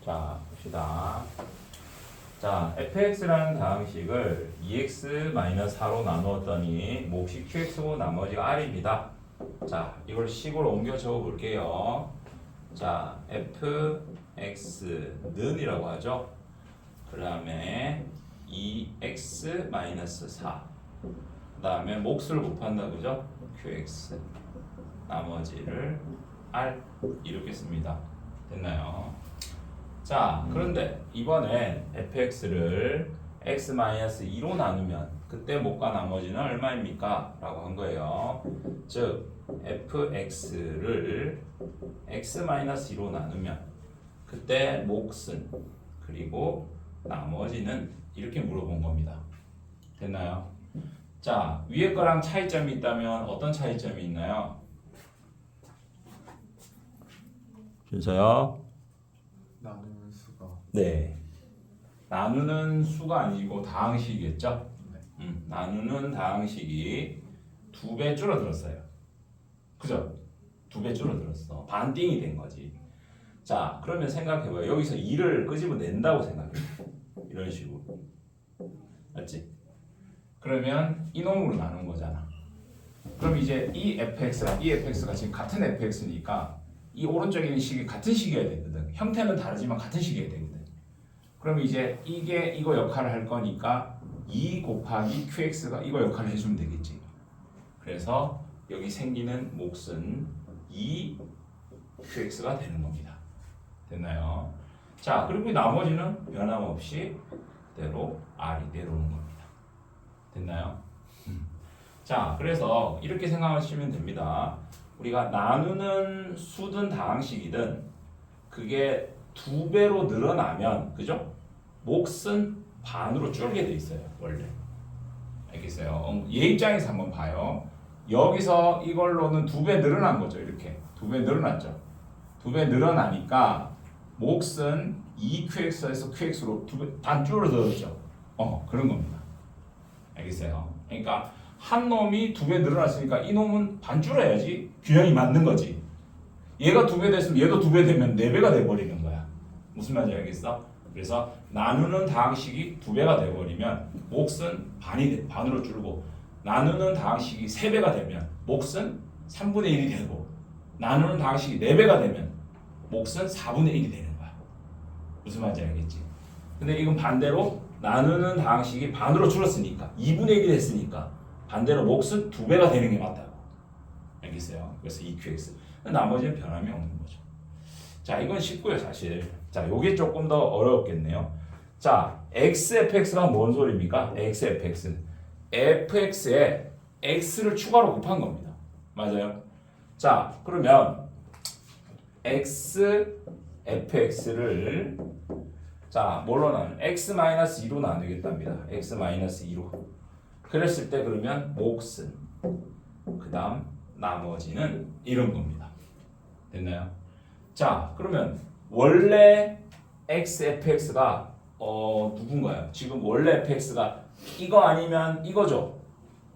자, 봅시다. 자, fx라는 다항식을 2x-4로 나누었더니 몫이 qx고 나머지가 r입니다. 자, 이걸 식으로 옮겨 적어 볼게요. 자, fx는 이라고 하죠. 그 다음에 2x-4. 그 다음에 몫을 곱한다, 그죠? qx. 나머지를 r. 이렇게 씁니다. 됐나요? 자, 그런데 이번엔 fx를 x-2로 나누면 그때 몫과 나머지는 얼마입니까? 라고 한 거예요. 즉 fx를 x-2로 나누면 그때 몫은 그리고 나머지는 이렇게 물어본 겁니다. 됐나요? 자, 위에 거랑 차이점이 있다면 어떤 차이점이 있나요? 준서요? 나누는 수가 네. 나누는 수가 아니고 다항식이겠죠? 네. 나누는 다항식이 2배 줄어들었어요. 그죠? 2배 줄어들었어. 반띵이 된 거지. 자, 그러면 생각해봐요. 여기서 2를 끄집어낸다고 생각해. 이런 식으로. 맞지? 그러면 이놈으로 나눈 거잖아. 그럼 이제 이 fx랑 이 fx가 지금 같은 fx니까 이 오른쪽에 있는 식이 같은 식이어야 되거든. 형태는 다르지만 같은 식이어야 되거든. 그럼 이제 이게 이거 역할을 할 거니까 2 곱하기 qx가 이거 역할을 해주면 되겠지. 그래서 여기 생기는 몫은 2qx가 되는 겁니다. 됐나요? 자, 그리고 나머지는 변함없이 그대로 r이 내려오는 겁니다. 됐나요? 자, 그래서 이렇게 생각하시면 됩니다. 우리가 나누는 수든 다항식이든 그게 2배로 늘어나면, 그죠? 몫은 반으로 줄게 돼 있어요, 원래. 알겠어요? 얘 입장에서 한번 봐요. 여기서 이걸로는 2배 늘어난 거죠, 이렇게. 2배 늘어났죠. 2배 늘어나니까 몫은 2qx에서 qx로 2배 반 줄어들었죠. 그런 겁니다. 알겠어요? 그러니까 한 놈이 2배 늘어났으니까 이 놈은 반 줄어야지 균형이 맞는 거지. 얘가 2배 됐으면 얘도 2배 되면 4배가 돼버리는 거야. 무슨 말인지 알겠어? 그래서 나누는 다항식이 2배가 돼버리면 몫은 반으로 줄고, 나누는 다항식이 3배가 되면 몫은 3분의 1이 되고, 나누는 다항식이 4배가 되면 몫은 4분의 1이 되는 거야. 무슨 말인지 알겠지? 근데 이건 반대로 나누는 다항식이 반으로 줄었으니까 2분의 1이 됐으니까 반대로 몫은 2배가 되는 게 맞다고. 알겠어요? 그래서 2qx. 나머지는 변함이 없는 거죠. 자, 이건 쉽고요, 사실. 자, 요게 조금 더 어렵겠네요. 자, xfx가 뭔 소리입니까? xfx. fx에 x를 추가로 곱한 겁니다. 맞아요? 자, 그러면 xfx를 자, 뭘로 나누면 x-2로 나누겠답니다. x-2로. 그랬을 때 그러면 몫은 그 다음 나머지는 이런 겁니다. 됐나요? 자, 그러면 원래 xfx가 누군가요? 지금 원래 fx가 이거 아니면 이거죠?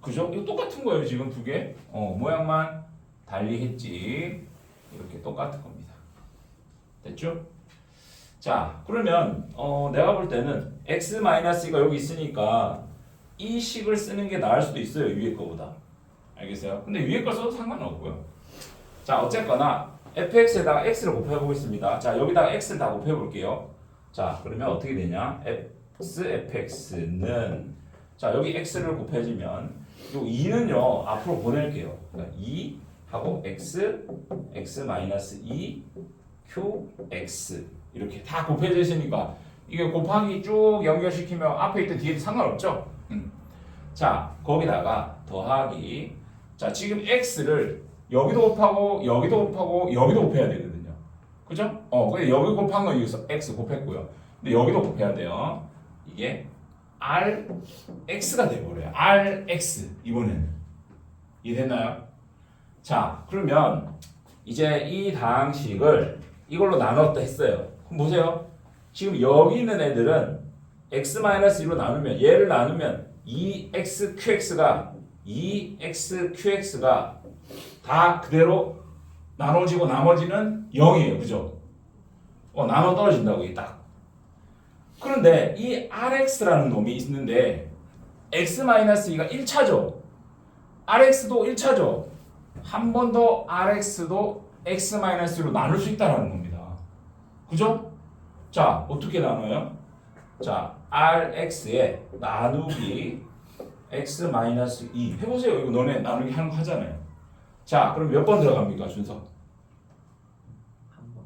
그죠? 이거 똑같은 거예요, 지금 두 개. 모양만 달리 했지. 이렇게 똑같은 겁니다. 됐죠? 자, 그러면 내가 볼 때는 x-가 여기 있으니까 이 식을 쓰는 게 나을 수도 있어요, 위에 거보다. 알겠어요? 근데 위에 거 써도 상관은 없고요. 자, 어쨌거나 fx에다가 x를 곱해 보겠습니다. 자, 여기다가 x를 다 곱해 볼게요. 자, 그러면 어떻게 되냐? fx는 자, 여기 x를 곱해주면 요 2는요 앞으로 보낼게요. 그러니까 2 하고 x-2 qx 이렇게 다 곱해주시니까 이게 곱하기 쭉 연결시키면 앞에 있던 뒤에도 상관없죠? 자, 거기다가 더하기. 자, 지금 x를 여기도 곱하고 여기도 곱하고 여기도 곱해야 되거든요. 그죠? 근데 여기 곱한 거 여기서 x 곱했고요. 근데 여기도 곱해야 돼요. 이게 rx가 돼버려요. rx 이번에는. 이해됐나요? 자, 그러면 이제 이 다항식을 이걸로 나눴다 했어요. 그럼 보세요. 지금 여기 있는 애들은 x-1로 나누면 얘를 나누면 2xqx가 다 그대로 나눠지고 나머지는 0이에요. 그죠? 나눠 떨어진다고 이 딱. 그런데 이 RX라는 놈이 있는데 X-2가 1차죠. RX도 1차죠. 한 번 더 RX도 X-로 나눌 수 있다는 겁니다. 그죠? 자, 어떻게 나눠요? 자, RX에 나누기 X-2 해보세요. 이거 너네 나누기 하는 거 하잖아요. 자, 그럼 몇 번 들어갑니까, 준서? 한 번.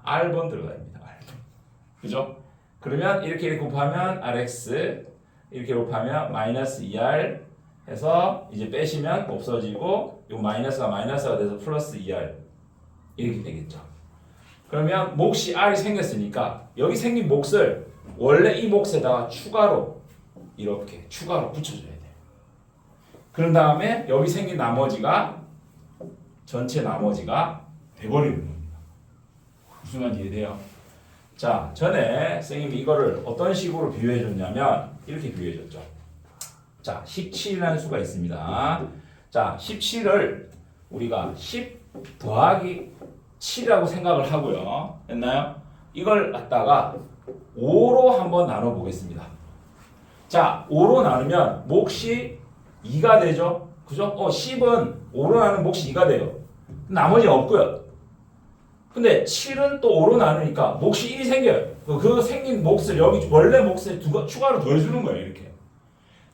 R번 들어갑니다. R번. 그죠? 그러면 이렇게 곱하면 RX, 이렇게 곱하면 마이너스 2R 해서 이제 빼시면 없어지고 요 마이너스가 돼서 플러스 2R 이렇게 되겠죠. 그러면 몫이 R이 생겼으니까 여기 생긴 몫을 원래 이 몫에다가 추가로 이렇게 추가로 붙여줘야 돼요. 그런 다음에 여기 생긴 나머지가 전체 나머지가 돼버리는 겁니다. 무슨 말인지 이해돼요? 자, 전에 선생님이 이거를 어떤 식으로 비유해 줬냐면 이렇게 비유해 줬죠. 자, 17이라는 수가 있습니다. 자, 17을 우리가 10 더하기 7이라고 생각을 하고요. 됐나요? 이걸 갖다가 5로 한번 나눠 보겠습니다. 자, 5로 나누면 몫이 2가 되죠? 그죠? 10은 5로 나누면 몫이 2가 돼요. 나머지는 없고요. 근데 7은 또 5로 나누니까 몫이 1이 생겨요. 그 생긴 몫을 여기 원래 몫에 추가로 더해주는 거예요. 이렇게.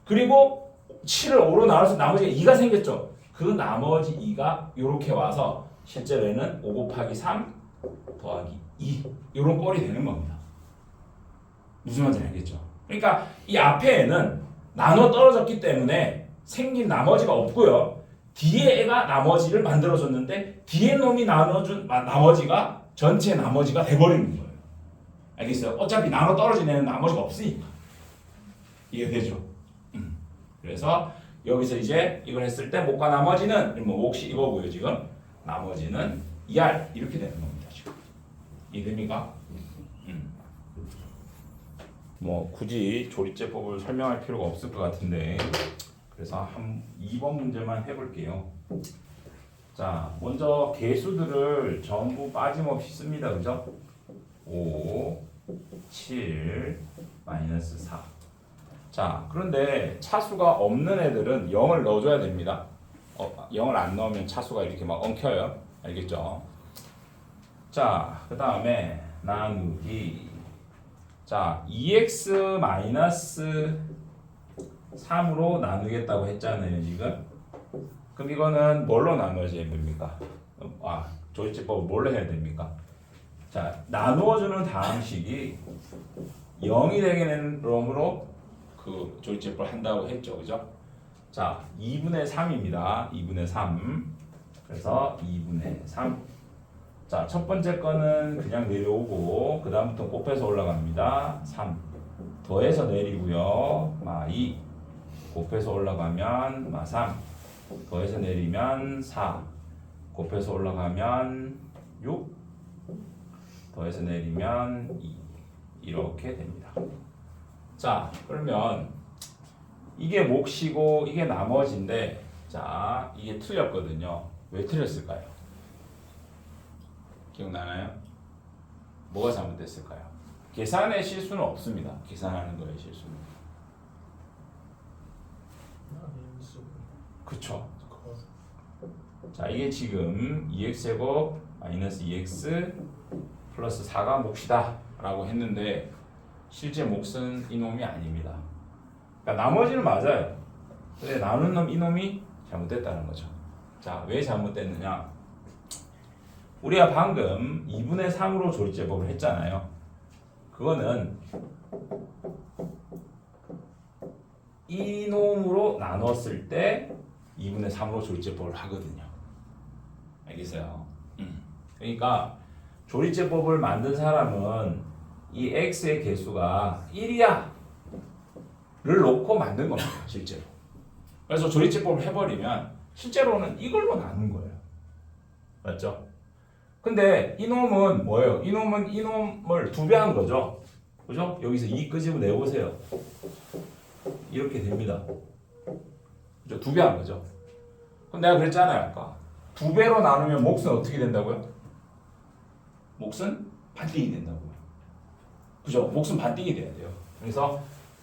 그리고 7을 5로 나눠서 나머지가 2가 생겼죠. 그 나머지 2가 이렇게 와서 실제로는 5 곱하기 3 더하기 2 이런 꼴이 되는 겁니다. 무슨 말인지 알겠죠? 그러니까 이 앞에는 나눠 떨어졌기 때문에 생긴 나머지가 없고요. 뒤에 애가 나머지를 만들어줬는데 뒤에 놈이 나눠준 나머지가 전체 나머지가 돼버리는 거예요. 알겠어요? 어차피 나눠 떨어진 애는 나머지가 없으니까. 이해되죠? 그래서 여기서 이제 이걸 했을 때 몫과 나머지는 뭐 몫이 이거고요. 지금 나머지는 2R 이렇게 되는 겁니다. 지금 이해됩니까? 뭐 굳이 조리제법을 설명할 필요가 없을 것 같은데 그래서 한 2번 문제만 해볼게요. 자, 먼저 개수들을 전부 빠짐없이 씁니다. 그죠? 5, 7, 마이너스 4. 자, 그런데 차수가 없는 애들은 0을 넣어줘야 됩니다. 0을 안 넣으면 차수가 이렇게 막 엉켜요. 알겠죠? 자, 그 다음에 나누기. 자, 2x 마이너스 3으로 나누겠다고 했잖아요, 지금. 그럼 이거는 뭘로 나누어져야 됩니까? 조리제법을 뭘로 해야 됩니까? 자, 나누어주는 다항식이 0이 되게 되는 놈으로 그 조리제법을 한다고 했죠, 그죠? 자, 2분의 3입니다. 2분의 3. 그래서 2분의 3. 자, 첫 번째 거는 그냥 내려오고 그 다음부터 곱해서 올라갑니다. 3. 더해서 내리고요. 2. 곱해서 올라가면 3. 더해서 내리면 4. 곱해서 올라가면 6. 더해서 내리면 2. 이렇게 됩니다. 자, 그러면 이게 몫이고 이게 나머지인데 자, 이게 틀렸거든요. 왜 틀렸을까요? 기억나나요? 뭐가 잘못됐을까요? 계산의 실수는 없습니다. 계산하는 거에 실수는. 그쵸? 자, 이게 지금 2x제곱 마이너스 2x 플러스 4가 몫이다 라고 했는데 실제 몫은 이놈이 아닙니다. 그러니까 나머지는 맞아요. 근데 나눈 놈 이놈이 잘못됐다는 거죠. 자, 왜 잘못됐느냐? 우리가 방금 2분의 3으로 조리제법을 했잖아요. 그거는 이놈으로 나눴을 때 2분의 3으로 조리제법을 하거든요. 알겠어요? 그러니까 조리제법을 만든 사람은 이 x의 개수가 1이야 를 놓고 만든 겁니다. 실제로. 그래서 조리제법을 해버리면 실제로는 이걸로 나눈 거예요. 맞죠? 근데 이놈은 뭐예요? 이놈은 이놈을 2배 한 거죠. 그죠? 여기서 2 끄집어 내보세요. 이렇게 됩니다. 그죠? 2배 한 거죠. 그럼 내가 그랬잖아요. 아까 2배로 나누면 몫은 어떻게 된다고요? 몫은 반띵이 된다고요. 그죠? 몫은 반띵이 돼야 돼요. 그래서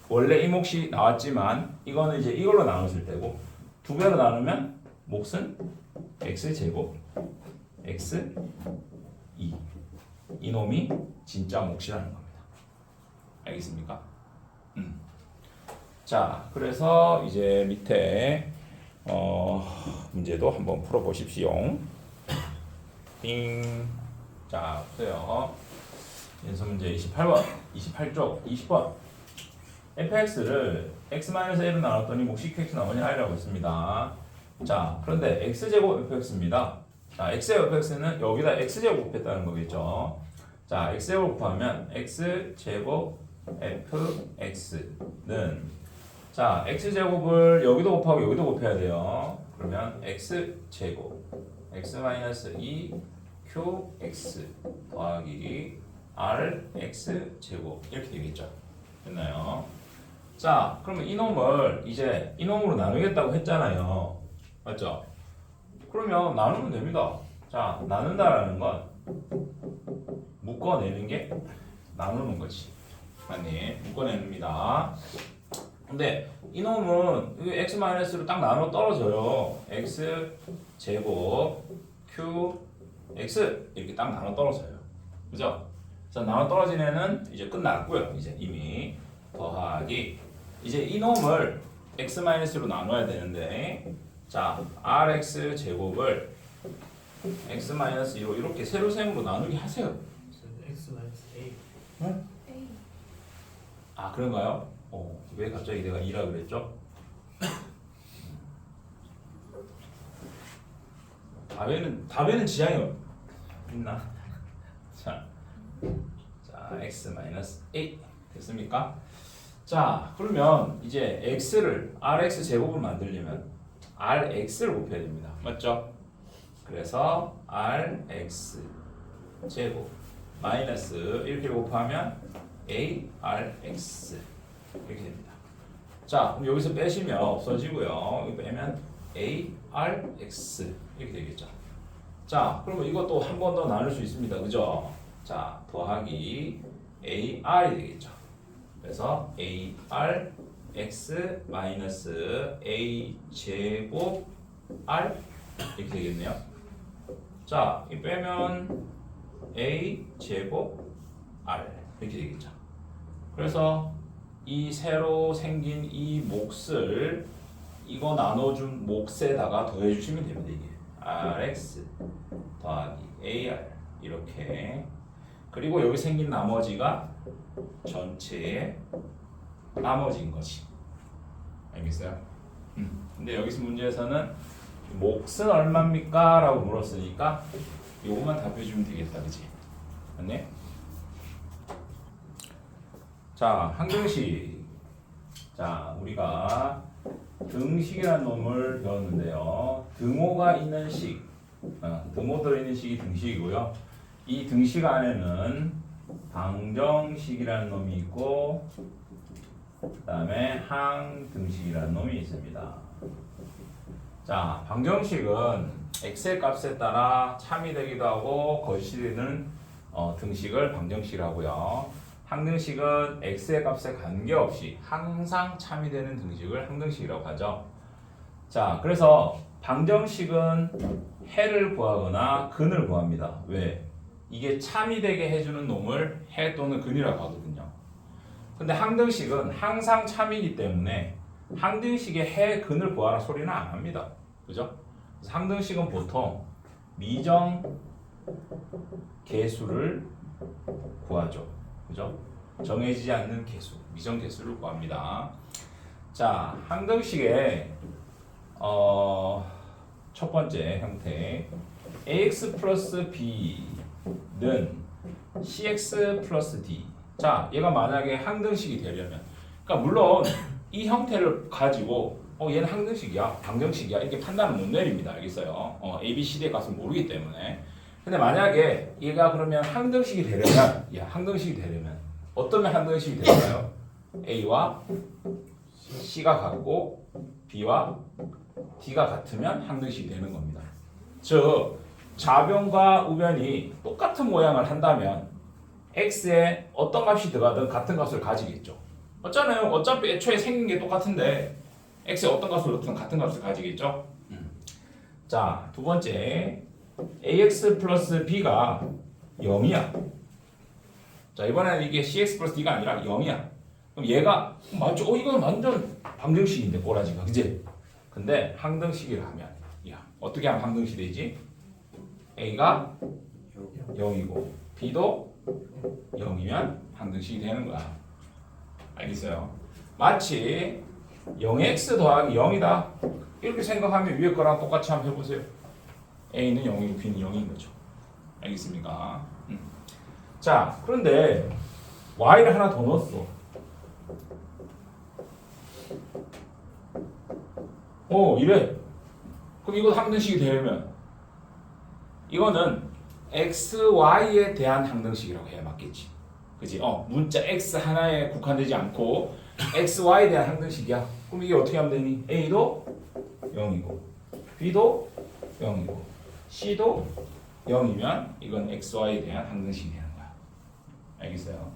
원래 이 몫이 나왔지만 이거는 이제 이걸로 나눴을 때고 두 배로 나누면 몫은 x제곱 x 2 이놈이 진짜 몫이라는 겁니다. 알겠습니까? 자, 그래서 이제 밑에 문제도 한번 풀어보십시오. 띵. 자, 보세요. 연습 문제 28번, 28쪽, 20번. fx를 x-1로 나눴더니 몫이 qx 나머지 i라고 했습니다. 자, 그런데 x제곱 fx입니다. 자, x제곱 fx는 여기다 x제곱 곱했다는 거겠죠. 자, x제곱 곱하면 x제곱 fx는 자, x제곱을 여기도 곱하고 여기도 곱해야 돼요. 그러면 x제곱 x-2 qx 더하기 rx제곱 이렇게 되겠죠. 됐나요? 자, 그러면 이놈을 이제 이놈으로 나누겠다고 했잖아요. 맞죠? 그러면 나누면 됩니다. 자, 나눈다라는 건 묶어내는 게 나누는 거지. 맞니? 묶어냅니다. 근데 이놈은 x-로 딱 나눠 떨어져요. x 제곱 q x 이렇게 딱 나눠 떨어져요. 그죠? 자, 나눠 떨어진 애는 이제 끝났고요. 이제 이미 더하기 이제 이놈을 x-로 나눠야 되는데 자, rx 제곱을 x-2로 이렇게 세로셈으로 나누기 하세요. x-a. 네? 아, 그런가요? 왜 갑자기 내가 2라 그랬죠? 답에는 지장이 있나? 자, x-a 됐습니까? 자, 그러면 이제 x를 rx 제곱을 만들려면 rx를 곱해야 됩니다. 맞죠? 그래서 rx 제곱 마이너스 이렇게 곱하면 arx 이렇게 됩니다. 자, 그럼 여기서 빼시면 없어지고요. 여기 빼면 arx 이렇게 되겠죠. 자, 그러면 이것도 한 번 더 나눌 수 있습니다. 그죠? 자, 더하기 ar이 되겠죠. 그래서 arx 마이너스 a 제곱 r 이렇게 되겠네요. 자, 이 빼면 a 제곱 r 이렇게 되겠죠. 그래서 이 새로 생긴 이 몫을 이거 나눠준 몫에다가 더해주시면 됩니다. 이게 rx 더하기 ar 이렇게. 그리고 여기 생긴 나머지가 전체의 나머지인 거지. 알겠어요? 근데 여기서 문제에서는 몫은 얼마입니까? 라고 물었으니까 요것만 답해주면 되겠다. 그치? 맞네? 자, 항등식. 자, 우리가 등식이라는 놈을 배웠는데요. 등호가 있는 식, 등호 들어있는 식이 등식이고요. 이 등식 안에는 방정식이라는 놈이 있고 그 다음에 항등식이라는 놈이 있습니다. 자, 방정식은 x의 값에 따라 참이 되기도 하고 거짓이 되는 등식을 방정식이라고요. 항등식은 x의 값에 관계없이 항상 참이 되는 등식을 항등식이라고 하죠. 자, 그래서 방정식은 해를 구하거나 근을 구합니다. 왜? 이게 참이 되게 해주는 놈을 해 또는 근이라고 하거든요. 근데 항등식은 항상 참이기 때문에 항등식의 해, 근을 구하라 소리는 안 합니다. 그죠? 그래서 항등식은 보통 미정 계수를 구하죠. 그죠? 정해지지 않는 계수, 미정 계수를 구합니다. 자, 항등식의 첫 번째 형태 ax 플러스 b는 cx 플러스 d. 자, 얘가 만약에 항등식이 되려면, 그러니까 물론 이 형태를 가지고 얘는 항등식이야, 방정식이야 이렇게 판단을 못 내립니다. 알겠어요? a, b, c, d의 값을 모르기 때문에. 근데 만약에 얘가 그러면 항등식이 되려면, 항등식이 되려면 어떤 항등식이 될까요? a와 c가 같고 b와 d가 같으면 항등식이 되는 겁니다. 즉 좌변과 우변이 똑같은 모양을 한다면 x에 어떤 값이 들어가든 같은 값을 가지겠죠. 맞잖아요. 어차피 애초에 생긴 게 똑같은데 x에 어떤 값을 넣든 같은 값을 가지겠죠. 자, 두 번째 ax 플러스 b가 0이야. 자, 이번에는 이게 cx 플러스 d가 아니라 0이야. 그럼 얘가 맞죠? 이건 완전 방정식인데 꼬라지가, 그지? 근데 항등식이라 하면 야, 어떻게 하면 항등식이 되지? a가 0이고 b도 0이면 항등식이 되는 거야. 알겠어요? 마치 0x 더하기 0이다 이렇게 생각하면 위에 거랑 똑같이 한번 해보세요. a는 0이고 b는 0인 거죠. 알겠습니까? 자, 그런데 y를 하나 더 넣었어. 이래. 그럼 이거 항등식이 되려면 이거는 x, y에 대한 항등식이라고 해야 맞겠지. 그지? 문자 x 하나에 국한되지 않고 x, y에 대한 항등식이야. 그럼 이게 어떻게 하면 되니? a도 0이고 b도 0이고 c도 0이면 이건 x, y에 대한 항등식이 되는 거야. 알겠어요?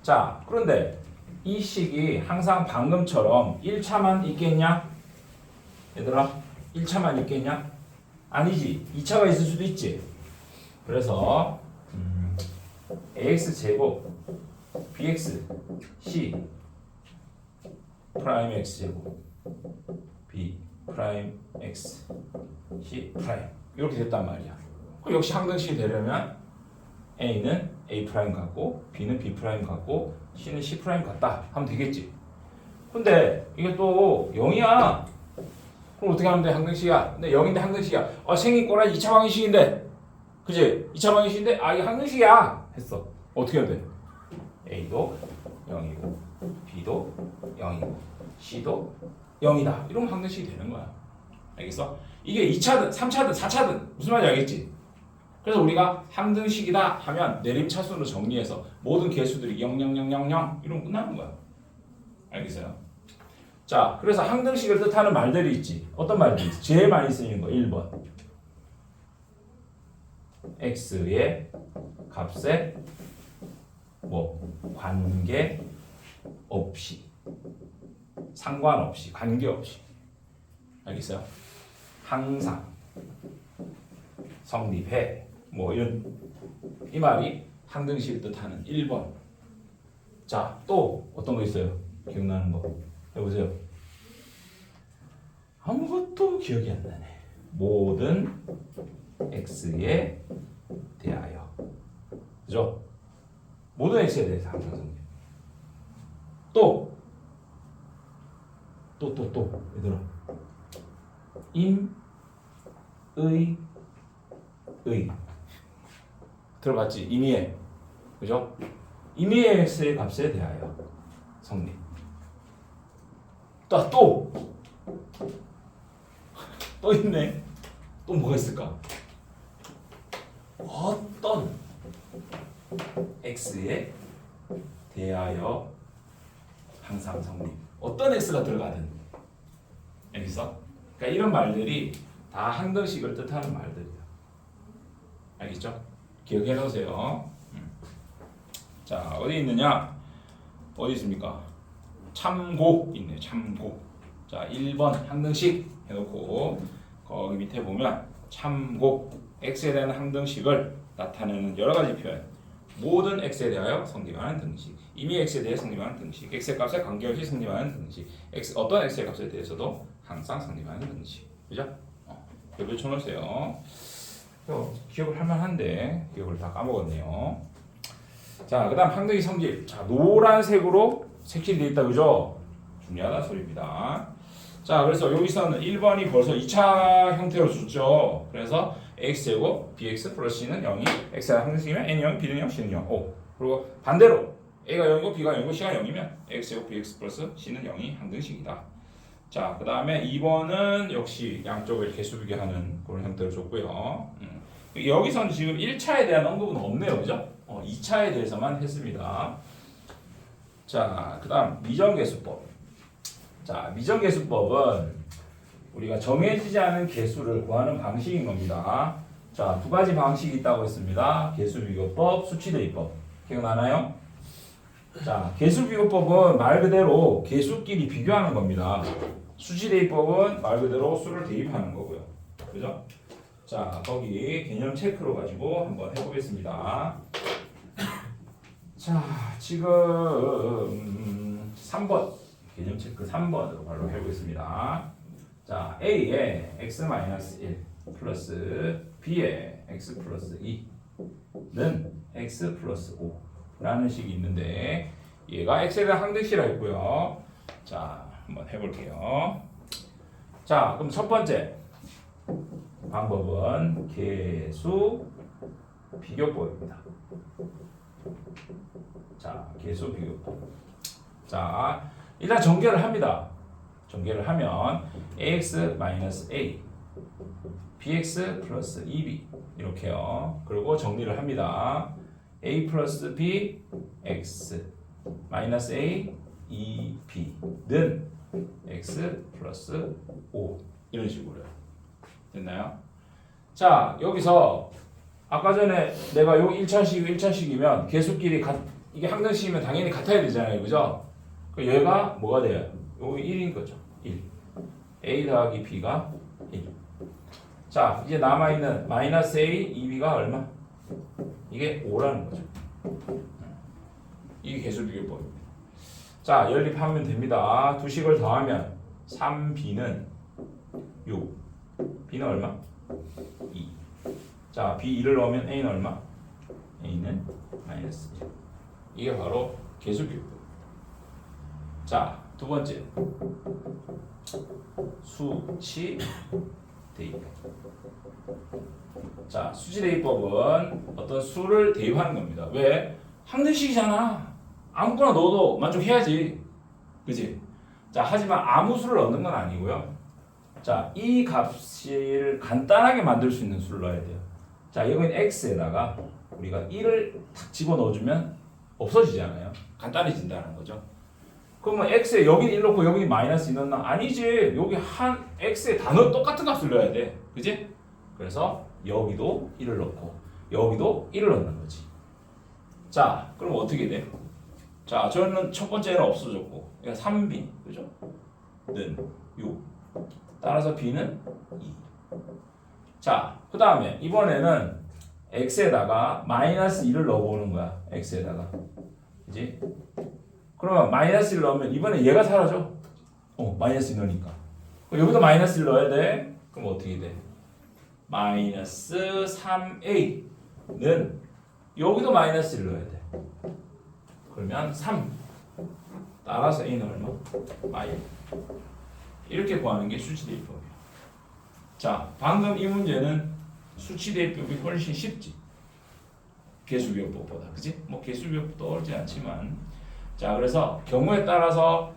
자, 그런데 이 식이 항상 방금처럼 1차만 있겠냐? 얘들아, 1차만 있겠냐? 아니지. 2차가 있을 수도 있지. 그래서 ax 제곱 bx c 프라임 x 제곱 b 프라임 x c 프라임 이렇게 됐단 말이야. 그럼 역시 항등식이 되려면 a는 a 프라임 같고 b는 b 프라임 같고 c는 c 프라임 같다 하면 되겠지. 근데 이게 또 0이야. 그럼 어떻게 하면 돼? 항등식이야. 근데 0인데 항등식이야. 생긴 꼬라지 2차 방정식인데, 그지? 2차 방정식인데 이게 항등식이야 했어. 어떻게 해야 돼? a도 0이고 b도 0이고 c도 0이다. 이러면 항등식이 되는 거야. 알겠어? 이게 2차든 3차든 4차든 무슨 말인지 알겠지? 그래서 우리가 항등식이다 하면 내림차순으로 정리해서 모든 개수들이 0, 0, 0, 0, 0 이러면 끝나는 거야. 알겠어요? 자, 그래서 항등식을 뜻하는 말들이 있지. 어떤 말들이 있지? 제일 많이 쓰이는 거 1번 x의 값에 관계 없이, 상관없이, 관계없이. 알겠어요? 항상 성립해. 이런 이 말이 항등식을 뜻하는 1번. 자, 또 어떤 거 있어요? 기억나는 거 해보세요. 아무것도 기억이 안 나네. 모든 x에 대하여. 그죠? 모든 x에 대해서 항상 성립. 또 얘들아, 의 들어봤지? 임의의, 그죠? 임의의 x의 값에 대하여 성립. 또 있네. 또 뭐가 있을까? 어떤 x에 대하여 항상 성립. 어떤 x가 들어가든. 알겠어? 그러니까 이런 말들이 다 항등식을 뜻하는 말들이야. 알겠죠? 기억해 놓으세요. 자, 어디 있느냐? 어디 있습니까? 참고 있네요. 참고. 자, 1번 항등식 해놓고 거기 밑에 보면 참고 x에 대한 항등식을 나타내는 여러 가지 표현. 모든 x에 대하여 성립하는 등식, 임의 x에 대해 성립하는 등식, x의 값에 관계없이 성립하는 등식, 어떤 x의 값에 대해서도 항상 성립하는 등식. 그죠? 기억을 쳐놓으세요. 기억을 할 만한데 기억을 다 까먹었네요. 자, 그 다음 항등식 성질. 자, 노란색으로 색칠이 되어 있다. 그죠? 중요하다 소리입니다. 자, 그래서 여기서는 1번이 벌써 2차 형태로 줬죠. 그래서 ax제곱 bx 플러스 c는 0이 x가 항등식이면 n이 0, b는 0, c는 0. 그리고 반대로 a가 0이고 b가 0이고 c가 0이면 x제곱 bx 플러스 c는 0이 항등식이다. 자, 그 다음에 2번은 역시 양쪽을 개수 비교하는 그런 형태로 줬고요. 여기서는 지금 1차에 대한 언급은 없네요. 그죠? 2차에 대해서만 했습니다. 자, 그 다음 미정계수법. 자, 미정계수법은 우리가 정해지지 않은 개수를 구하는 방식인 겁니다. 자, 두 가지 방식이 있다고 했습니다. 개수비교법, 수치대입법. 기억나나요? 자, 개수비교법은 말 그대로 개수끼리 비교하는 겁니다. 수치대입법은 말 그대로 수를 대입하는 거고요. 그죠? 자, 거기 개념 체크로 가지고 한번 해보겠습니다. 자, 지금 3번 개념 체크 3번으로 바로 해보겠습니다. 자, A에 x-1 플러스 B에 x 플러스 2는 x 플러스 5라는 식이 있는데 얘가 x에 대한 항등식이라 했고요. 자, 한번 해볼게요. 자, 그럼 첫 번째 방법은 개수 비교법입니다. 자, 개수 비교법. 자, 일단 전개를 합니다. 전개를 하면 ax-a bx 플러스 2b 이렇게요. 그리고 정리를 합니다. a 플러스 b x 마이너스 a 2b는 x 플러스 5 이런 식으로요. 됐나요? 자, 여기서 아까 전에 내가 요 1차식이고 1차식이면 개수끼리 이게 항등식이면 당연히 같아야 되잖아요. 그죠? 그 얘가 뭐가 돼요? 요 1인 거죠. 1. a 더하기 b가 1. 자, 이제 남아있는 마이너스 a, 2b가 얼마? 이게 5라는 거죠. 이게 개수비교법입니다. 자, 연립하면 됩니다. 두 식을 더하면 3b는 6. b는 얼마? 2. 자, b2를 넣으면 a는 얼마? a는 마이너스 1. 이게 바로 개수비교법. 자, 두 번째 수치 대입법. 자, 수치 대입법은 어떤 수를 대입하는 겁니다. 왜? 항등식이잖아. 아무거나 넣어도 만족해야지. 그지? 자, 하지만 아무 수를 넣는 건 아니고요. 자, 이 값을 간단하게 만들 수 있는 수를 넣어야 돼요. 자, 여기는 x에다가 우리가 1을 탁 집어 넣어주면 없어지잖아요. 간단해진다는 거죠. 그러면 x에 여기 1 넣고 여기 마이너스 2 넣나? 아니지. 여기 한 x에 다 똑같은 값을 넣어야 돼. 그지? 그래서 여기도 1을 넣고 여기도 1을 넣는 거지. 자, 그럼 어떻게 돼? 자, 저는 첫 번째는 없어졌고 그러니까 3b 그죠? 는 6. 따라서 b는 2. 자, 그 다음에 이번에는 x에다가 마이너스 2를 넣어보는 거야. x에다가. 그지? 그러면 마이너스 1 넣으면 이번에 얘가 사라져. 마이너스 1 넣으니까. 여기도 마이너스 1 넣어야 돼. 그럼 어떻게 돼? 마이너스 3a는 여기도 마이너스 1 넣어야 돼. 그러면 3. 따라서 a는 얼마? 마이너스. 이렇게 구하는 게 수치대입법이에요. 자, 방금 이 문제는 수치대입법이 훨씬 쉽지. 개수비교법보다. 그지? 뭐 개수비교법도 어렵지 않지만 자, 그래서 경우에 따라서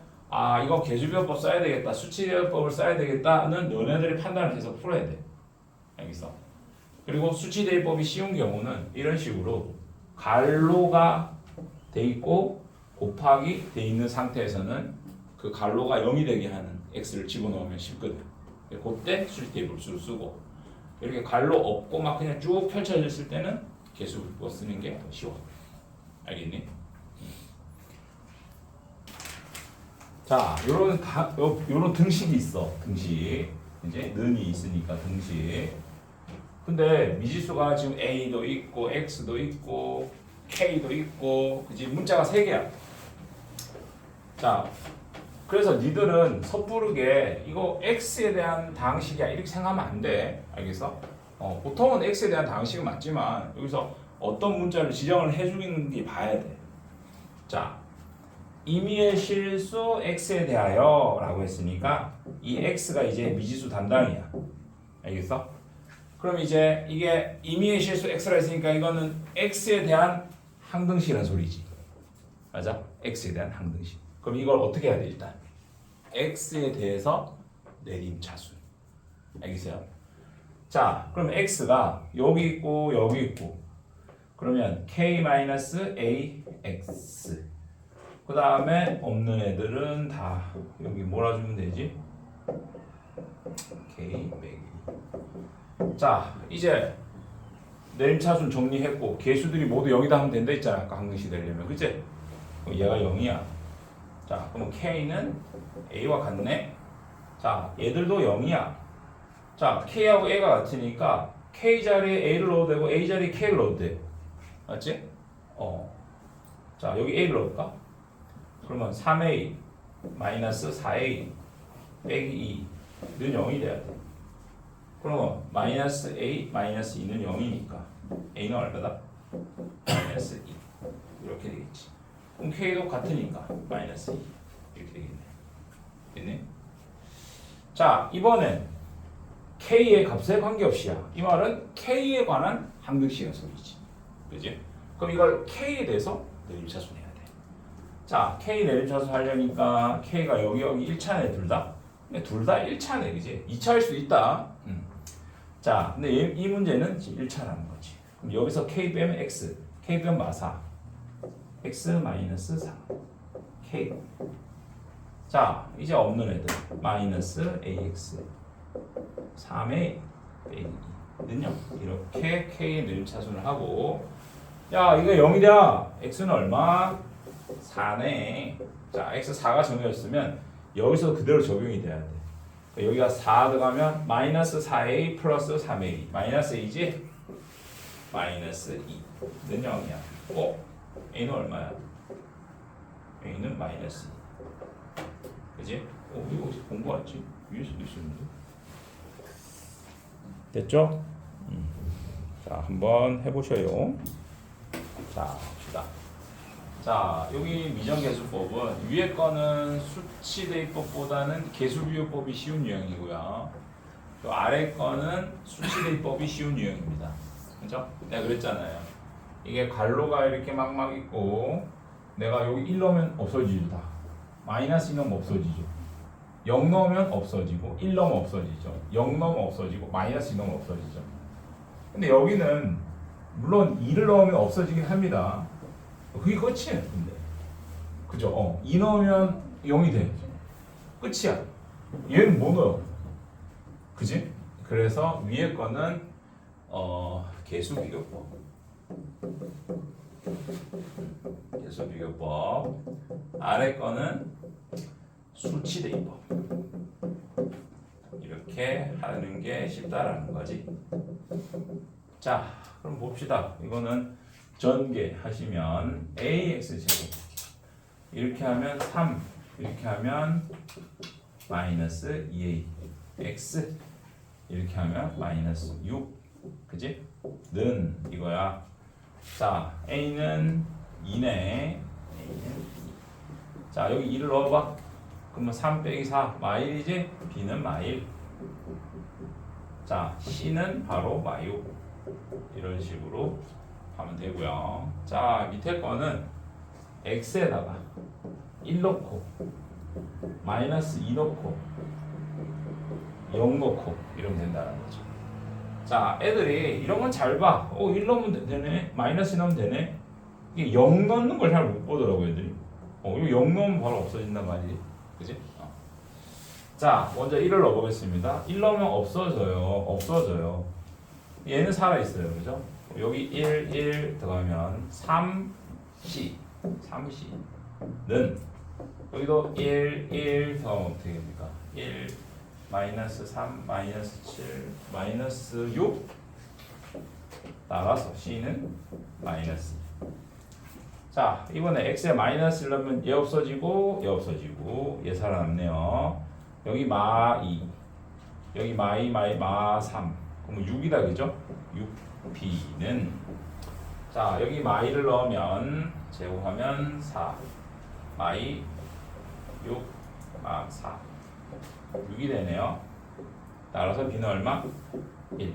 이거 개수비교법 써야 되겠다, 수치대입법을 써야 되겠다는 너네들이 판단을 해서 풀어야 돼. 알겠어? 그리고 수치대입법이 쉬운 경우는 이런 식으로 갈로가 돼 있고 곱하기 돼 있는 상태에서는 그 갈로가 0이 되게 하는 x를 집어넣으면 쉽거든. 그때 수치대입법을 쓰고 이렇게 갈로 없고 막 그냥 쭉 펼쳐졌을 때는 개수비교법 쓰는 게 더 쉬워. 알겠니? 자, 요런 등식이 있어. 등식. 이제 는이 있으니까 등식. 근데 미지수가 지금 a도 있고 x도 있고 k도 있고 그지? 문자가 3개야. 자, 그래서 니들은 섣부르게 이거 x에 대한 다항식이야 이렇게 생각하면 안 돼. 알겠어? 보통은 x에 대한 다항식은 맞지만 여기서 어떤 문자를 지정을 해주는지 봐야 돼. 자, 임의의 실수 x에 대하여 라고 했으니까 이 x가 이제 미지수 담당이야. 알겠어? 그럼 이제 이게 임의의 실수 x라 했으니까 이거는 x에 대한 항등식이라는 소리지. 맞아? x에 대한 항등식. 그럼 이걸 어떻게 해야 돼? 일단 x에 대해서 내림차순. 알겠어요? 자, 그럼 x가 여기 있고 여기 있고 그러면 k-ax 그 다음에 없는 애들은 다 여기 몰아주면 되지. k 빼기. 자, 이제 내림차순 정리했고 개수들이 모두 0이다 하면 된다 했잖아. 아까 항등식 되려면. 그치? 그럼 얘가 0이야. 자, 그럼 K는 A와 같네. 자, 얘들도 0이야. 자, K하고 A가 같으니까 K 자리에 A를 넣어도 되고 A 자리에 K를 넣어도 돼. 맞지? 자, 여기 A를 넣을까? 그러면 3A 마이너스 4A 빼기 2는 0이 돼야 돼. 그러면 마이너스 A 마이너스 2는 0이니까 A는 얼마다? 마이너스 2 이렇게 되겠지. 그럼 K도 같으니까 마이너스 2 이렇게 되겠네. 됐네? 자, 이번엔 K의 값에 관계없이야. 이 말은 K에 관한 항등식 연속이지. 그지? 그럼 이걸 K에 대해서 내림차순 해야 돼. 자, K 내림차순 하려니까 K가 여기 1차네 둘 다. 근데 둘 다 1차네, 그지? 2차일 수도 있다. 자, 근데 이 문제는 지금 1차라는 거지. 그럼 여기서 K 빼면 X, K 빼면 마사. X 마이너스 4. K. 자, 이제 없는 애들. 마이너스 AX. 3의 빼기 2는요. 이렇게 K의 내림차순을 하고, 야, 이거 0이야. X는 얼마? 4네. 자, X 4가 정해졌으면 여기서 그대로 적용이 돼야 돼. 여기가 4 들어가면 마이너스 4A 플러스 3A. 마이너스 A지? 마이너스 2는 0이야. A는 얼마야? A는 마이너스 2. 그지? 이거 어디서 본 거 같지? 위에서도 있었는데. 됐죠? 자, 한번 해보셔요. 자, 봅시다. 자, 여기 미정계수법은 위에 거는 수치대입법보다는 계수비율법이 쉬운 유형이고요. 또 아래 거는 수치대입법이 쉬운 유형입니다. 그죠? 내가 그랬잖아요. 이게 괄호가 이렇게 막막 있고 내가 여기 1 넣으면 없어지죠. 다. 마이너스 1 넣으면 없어지죠. 0 넣으면 없어지고 1 넣으면 없어지죠. 0 넣으면 없어지고 마이너스 2 넣으면 없어지죠. 근데 여기는 물론 2를 넣으면 없어지긴 합니다. 그게 끝이에요. 근데 그죠? 2 넣으면 0이 돼. 끝이야. 얘는 뭐 넣어? 그지? 그래서 위에 거는 계수비교법. 계수비교법. 아래 거는 수치대입법. 이렇게 하는 게 쉽다라는 거지. 자, 그럼 봅시다. 이거는 전개하시면 AX제곱 이렇게 하면 3 이렇게 하면 마이너스 2A X 이렇게 하면 마이너스 6 그지? 는 이거야. 자, A는 2네. A는 2. 자, 여기 2를 넣어봐. 그러면 3 빼기 4 마일이지? B는 마일. 자, C는 바로 마유. 이런 식으로 하면 되고요. 자, 밑에 거는 x에다가 1 넣고 마이너스 2 넣고 0 넣고 이러면 된다는 거죠. 자, 애들이 이런 건 잘 봐. 1 넣으면 되네. 마이너스 2 넣으면 되네. 이게 0 넣는 걸 잘 못 보더라고 애들이. 이거 0 넣으면 바로 없어진단 말이지. 그지? 자, 먼저 1을 넣어보겠습니다. 1 넣으면 없어져요. 얘는 살아있어요. 그죠? 여기 1 들어가면 3C 3C는 여기도 1 들어가면 어떻게 됩니까? 1 마이너스 3 마이너스 7 마이너스 6 따라서 C는 마이너스. 자, 이번에 X에 마이너스를 넣으면 얘 없어지고 얘 살아남네요. 여기 마2 여기 마3 그럼 6이다 그죠? 6B는 자 여기 마이를 넣으면 제곱하면 4 마이 6 마4 6이 되네요. 따라서 B는 얼마? 1.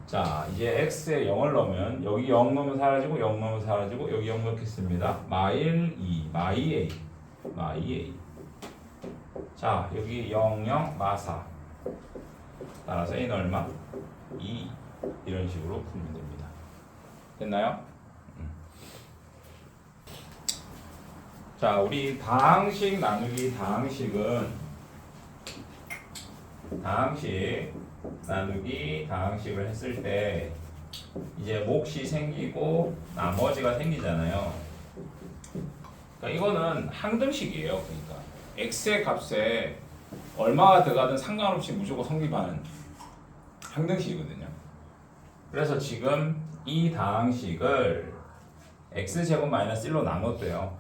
자 이제 X에 0을 넣으면 여기 0 넣으면 사라지고 0 넣으면 사라지고 여기 0 넣겠습니다. 마일 2 마이 A 자 여기 0 0 마4 따라서 A는 얼마? 2 이런 식으로 풀면 됩니다. 됐나요? 자 우리 다항식 나누기 다항식은 다항식 나누기 다항식을 했을 때 이제 몫이 생기고 나머지가 생기잖아요. 그러니까 이거는 항등식이에요. 그러니까 x의 값에 얼마가 들어가든 상관없이 무조건 성립하는 항등식이거든요. 그래서 지금 이 다항식을 x제곱 마이너스 1로 나눴대요.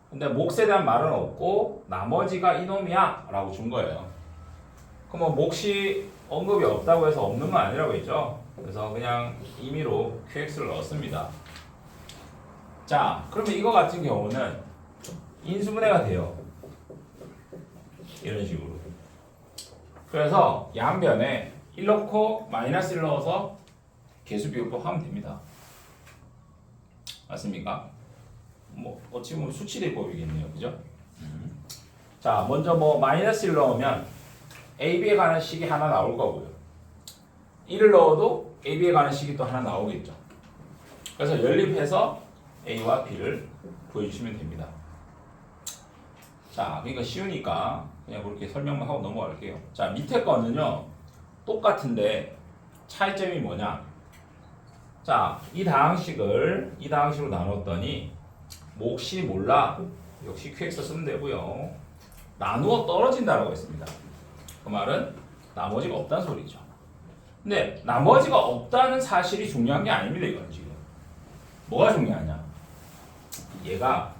근데 몫에 대한 말은 없고 나머지가 이놈이야 라고 준 거예요. 그럼 뭐 몫이 언급이 없다고 해서 없는 건 아니라고 했죠. 그래서 그냥 임의로 qx를 넣었습니다. 자, 그러면 이거 같은 경우는 인수분해가 돼요. 이런 식으로. 그래서 양변에 1 넣고 마이너스 1 넣어서 개수 비율법 하면 됩니다. 맞습니까? 뭐 어찌 보면 수치대법이겠네요. 그죠? 자, 먼저 뭐 마이너스 1 넣으면 AB에 관한 식이 하나 나올 거고요. 1을 넣어도 AB에 관한 식이 또 하나 나오겠죠. 그래서 연립해서 A와 B를 구해주시면 됩니다. 자, 그러니까 쉬우니까 그냥 그렇게 설명만 하고 넘어갈게요. 자, 밑에 거는요 똑같은데 차이점이 뭐냐? 자, 이 다항식으로 나눴더니 몫이 몰라. 역시 QX 쓰면 되고요. 나누어 떨어진다라고 했습니다. 그 말은 나머지가 없다는 소리죠. 근데 나머지가 없다는 사실이 중요한 게 아닙니다. 이건 지금 뭐가 중요하냐? 얘가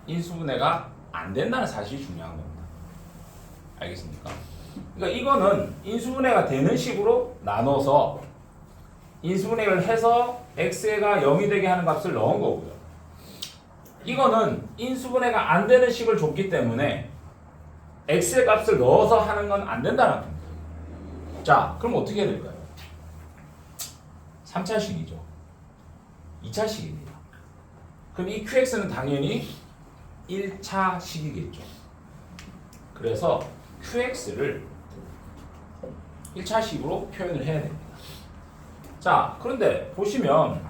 인수분해가 안 된다는 사실이 중요한 겁니다. 알겠습니까? 그러니까 이거는 인수분해가 되는 식으로 나눠서 인수분해를 해서 x가 0이 되게 하는 값을 넣은 거고요. 이거는 인수분해가 안 되는 식을 줬기 때문에 x의 값을 넣어서 하는 건 안 된다는 겁니다. 자, 그럼 어떻게 해야 될까요? 3차식이죠. 2차식입니다. 그럼 이 qx는 당연히 1차식이겠죠. 그래서 qx를 1차식으로 표현을 해야 됩니다. 자, 그런데 보시면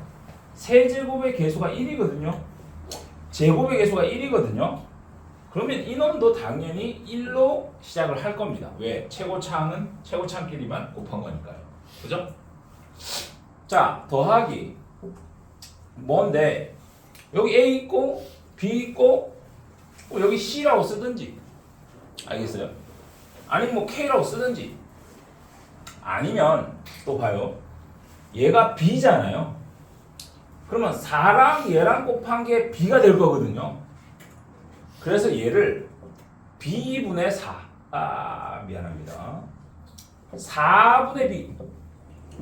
세제곱의 개수가 1이거든요. 제곱의 개수가 1이거든요. 그러면 인원도 당연히 1로 시작을 할 겁니다. 왜? 최고차는 최고차끼리만 곱한 거니까요. 그죠? 자, 더하기 뭔데? 여기 A 있고 B 있고 여기 C라고 쓰든지, 알겠어요? 아니면 뭐 K라고 쓰든지, 아니면 또 봐요. 얘가 B잖아요. 그러면 4랑 얘랑 곱한 게 B가 될 거거든요. 그래서 얘를 B분의 4, 미안합니다. 4분의 B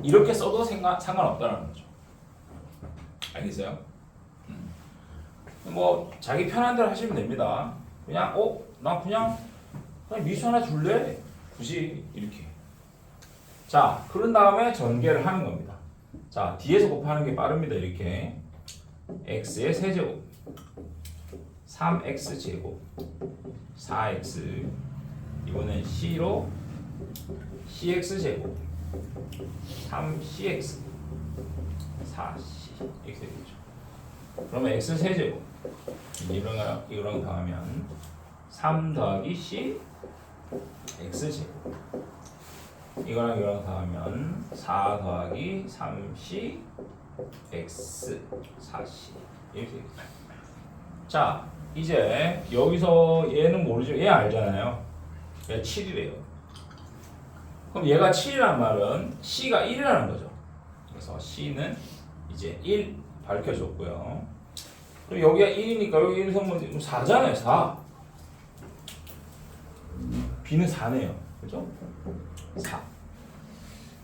이렇게 써도 상관없다는 거죠. 알겠어요? 뭐 자기 편한 대로 하시면 됩니다. 그냥 나 그냥 미수 하나 줄래? 굳이 이렇게. 자, 그런 다음에 전개를 하는 겁니다. 자, 뒤에서 곱하는 게 빠릅니다. 이렇게 x의 세제곱 3x 제곱 4x 이거는 c로 cx 제곱 3cx 4c 이렇게 되겠죠. 그러면 x 세제곱 이거랑 더하면 3 더하기 c x 제곱 이거랑 더하면 4 더하기 3c x 4c 이렇게 되겠죠. 자, 이제 여기서 얘는 모르죠. 얘 알잖아요. 얘 7이래요. 그럼 얘가 7이란 말은 c가 1이라는 거죠. 그래서 c는 이제 1 밝혀줬고요. 그럼 여기가 1이니까 여기 1 선분 4잖아요. 4. b는 4네요. 그죠? 4.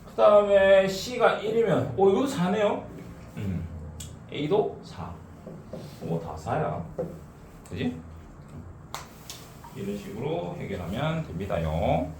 그 다음에 c가 1이면 이것도 4네요. a도 4. 뭐 다 4야. 그지? 이런 식으로 해결하면 됩니다요.